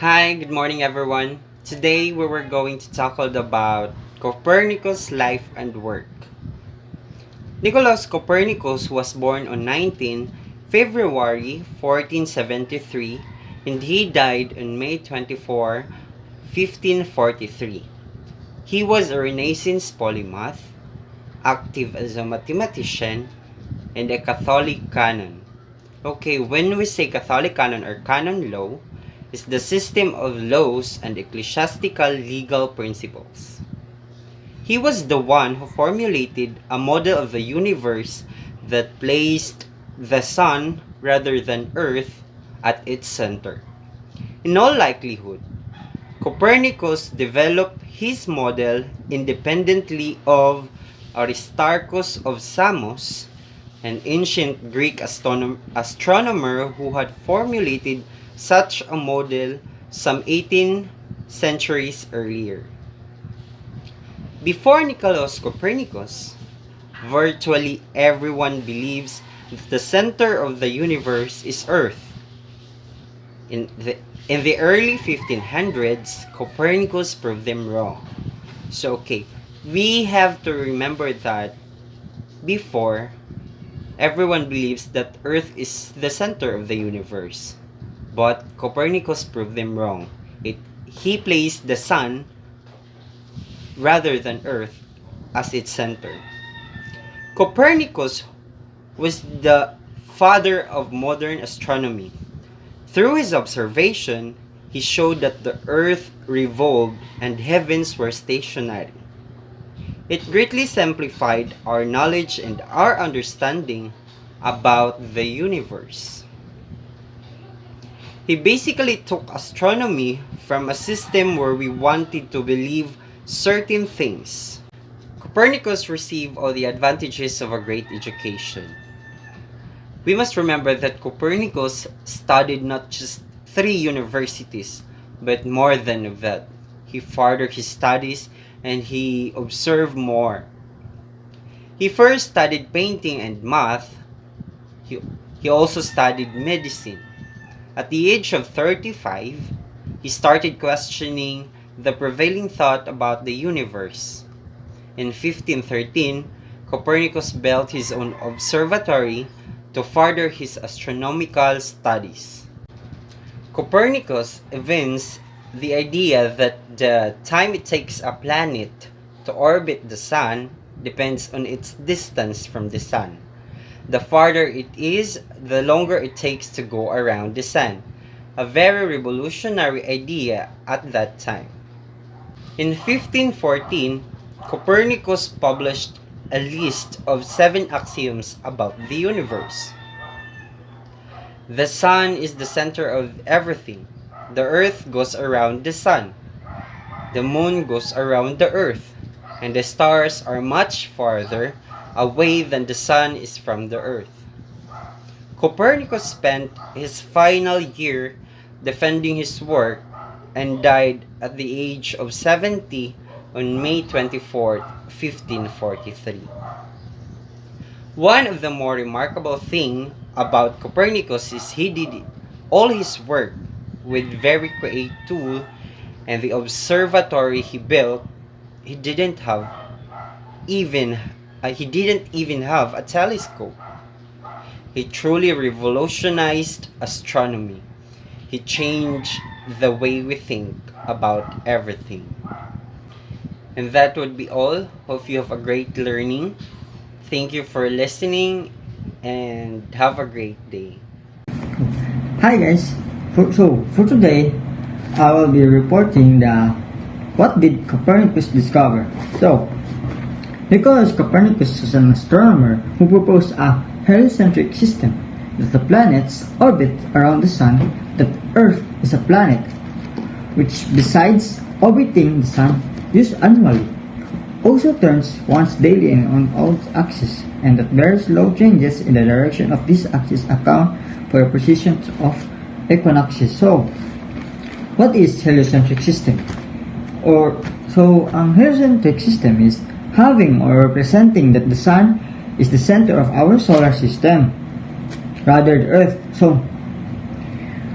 Hi, good morning everyone. Today we were going to tackle about Copernicus' life and work. Nicolaus Copernicus was born on 19 February 1473 and he died on May 24, 1543. He was a Renaissance polymath, active as a mathematician, and a Catholic canon. Okay, when we say Catholic canon or canon law, is the system of laws and ecclesiastical legal principles. He was the one who formulated a model of the universe that placed the sun rather than earth at its center. In all likelihood, Copernicus developed his model independently of Aristarchus of Samos, an ancient Greek astronomer who had formulated such a model some 18 centuries earlier. Before Nicolaus Copernicus, virtually everyone believes that the center of the universe is Earth. In the early 1500s, Copernicus proved them wrong. So we have to remember that before, everyone believes that Earth is the center of the universe. But Copernicus proved them wrong. He placed the sun rather than Earth as its center. Copernicus was the father of modern astronomy. Through his observation, he showed that the Earth revolved and heavens were stationary. It greatly simplified our knowledge and our understanding about the universe. He basically took astronomy from a system where we wanted to believe certain things. Copernicus received all the advantages of a great education. We must remember that Copernicus studied not just 3 universities, but more than that. He furthered his studies and he observed more. He first studied painting and math. He also studied medicine. At the age of 35, he started questioning the prevailing thought about the universe. In 1513, Copernicus built his own observatory to further his astronomical studies. Copernicus evinced the idea that the time it takes a planet to orbit the sun depends on its distance from the sun. The farther it is, the longer it takes to go around the sun. A very revolutionary idea at that time. In 1514, Copernicus published a list of 7 axioms about the universe. The sun is the center of everything. The earth goes around the sun. The moon goes around the earth. And the stars are much farther away than the sun is from the earth. Copernicus spent his final year defending his work and died at the age of 70 on May 24, 1543. One of the more remarkable things about Copernicus is he did all his work with very creative tool, and the observatory he built, he didn't even have a telescope. He truly revolutionized astronomy. He changed the way we think about everything. And that would be all. Hope you have a great learning. Thank you for listening and have a great day. Hi guys, for today I will be reporting what did Copernicus discover. Nicolaus Copernicus was an astronomer who proposed a heliocentric system that the planets orbit around the sun, that Earth is a planet, which besides orbiting the sun, used annually, also turns once daily on its axis, and that very slow changes in the direction of this axis account for the precision of equinoxes. So, what is heliocentric system? Ang heliocentric system is having or representing that the sun is the center of our solar system rather the earth. So,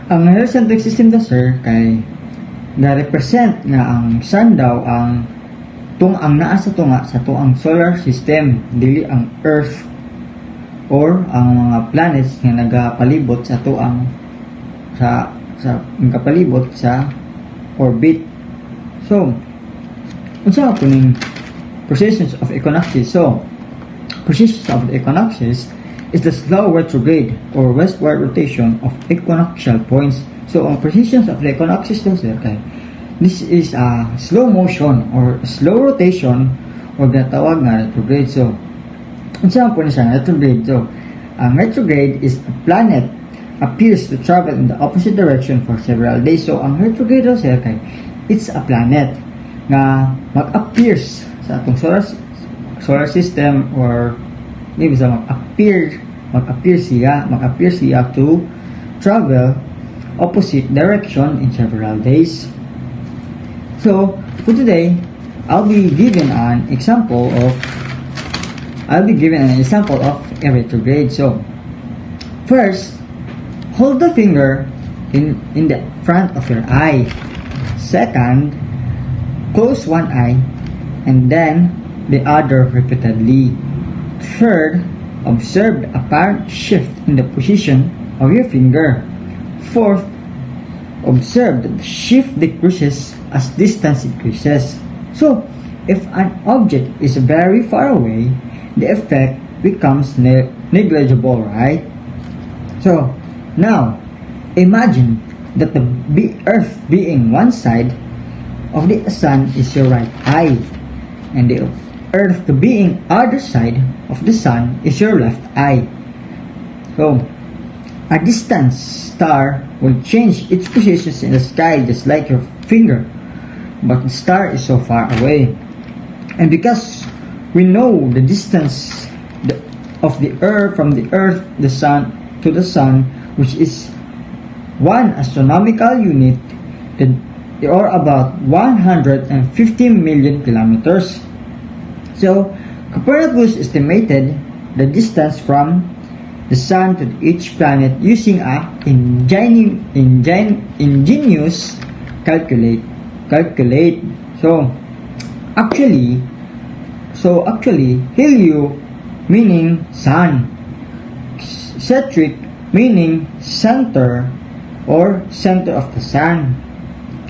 ang heliocentric system sir kay na-represent nga ang sun daw ang naa sa tunga sa tuang solar system, dili ang Earth or ang mga planets nga nagapalibot sa tuang sa nagapalibot sa orbit. So, unsa po ning precessions of equinoxes? So, precessions of the equinoxes is the slow retrograde or westward rotation of equinoctial points. So, ang precessions of the equinoxes daw sir kay this is a slow motion or slow rotation o ginatawag nga retrograde. So, unsa po ni siya retrograde? So, ang retrograde is a planet appears to travel in the opposite direction for several days. So, ang retrograde daw sir kay it's a planet nga mag-appears sa atong solar system or maybe sa mag-appear siya to travel opposite direction in several days. So, for today, I'll be giving an example of a retrograde. So, first, hold the finger in the front of your eye. Second, close one eye and then the other repeatedly. Third, observe the apparent shift in the position of your finger. Fourth, observe that the shift decreases as distance increases. So, if an object is very far away, the effect becomes negligible, right? So, now, imagine that the Earth being one side of the sun is your right eye, and the Earth being other side of the sun is your left eye. So, a distant star will change its positions in the sky just like your finger, but the star is so far away. And because we know the distance of the Earth from the Earth, the sun to the sun, which is one astronomical unit, or about 150 million kilometers. So, Copernicus estimated the distance from the sun to each planet using a ingenious calculate. So actually, helio meaning sun, centric meaning center or center of the sun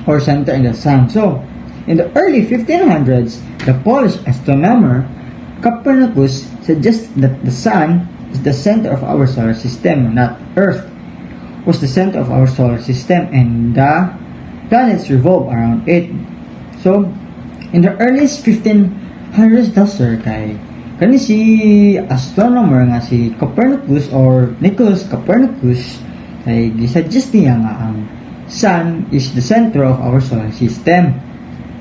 or center in the sun. So in the early 1500s, the Polish astronomer Copernicus suggested that the sun is the center of our solar system, not Earth was the center of our solar system, and the planets revolve around it. So, in the earliest 1500s daw sir kay kani si astronomer nga si Copernicus or Nicolaus Copernicus ay gisuggest niya nga ang sun is the center of our solar system.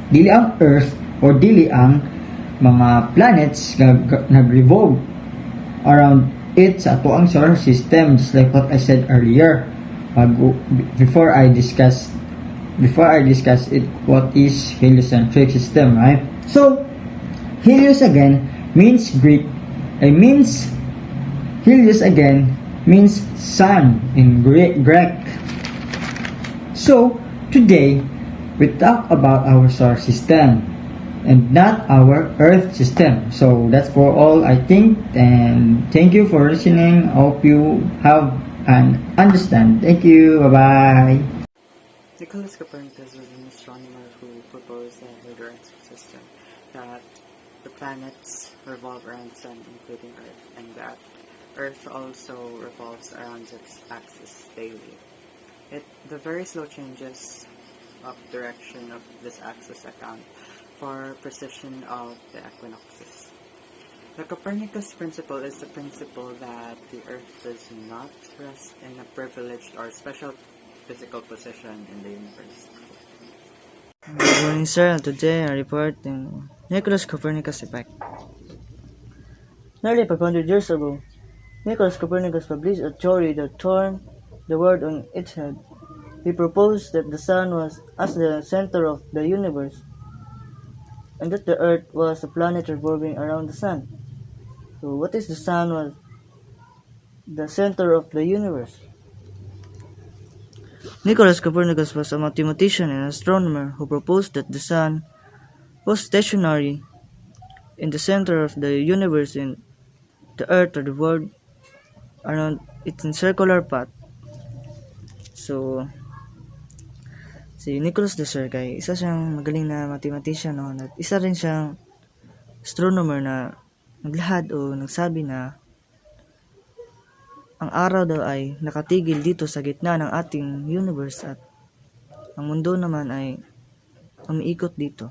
Dili ang Earth or dili ang mga planets nag-revolve around it sa ato ang solar system, just like what I said earlier before I discuss it what is heliocentric system, right? So helios again means helios again means sun in Greek. So today we talk about our solar system and not our Earth system. So that's for all I think, and thank you for listening. I hope you have and understand. Thank you. Bye bye. Nicolaus Copernicus was an astronomer who proposed a heliocentric system, that the planets revolve around the sun, including Earth, and that Earth also revolves around its axis daily. The very slow changes of direction of this axis account for precision of the equinoxes. The Copernicus principle is the principle that the Earth does not rest in a privileged or special physical position in the universe. Good morning, sir. Today I report on Nicolaus Copernicus effect. Nearly 500 years ago, Nicolaus Copernicus published a theory that turned the world on its head. He proposed that the sun was as the center of the universe, and that the Earth was a planet revolving around the sun. So what is the sun was the center of the universe? Nicolaus Copernicus was a mathematician and astronomer who proposed that the sun was stationary in the center of the universe and the earth or the world around its circular path. So, si Nicolaus de Sir kay isa siyang magaling na mathematician no, at isa rin siyang astronomer na naglahad o nagsabi na ang araw daw ay nakatigil dito sa gitna ng ating universe at ang mundo naman ay umiikot dito.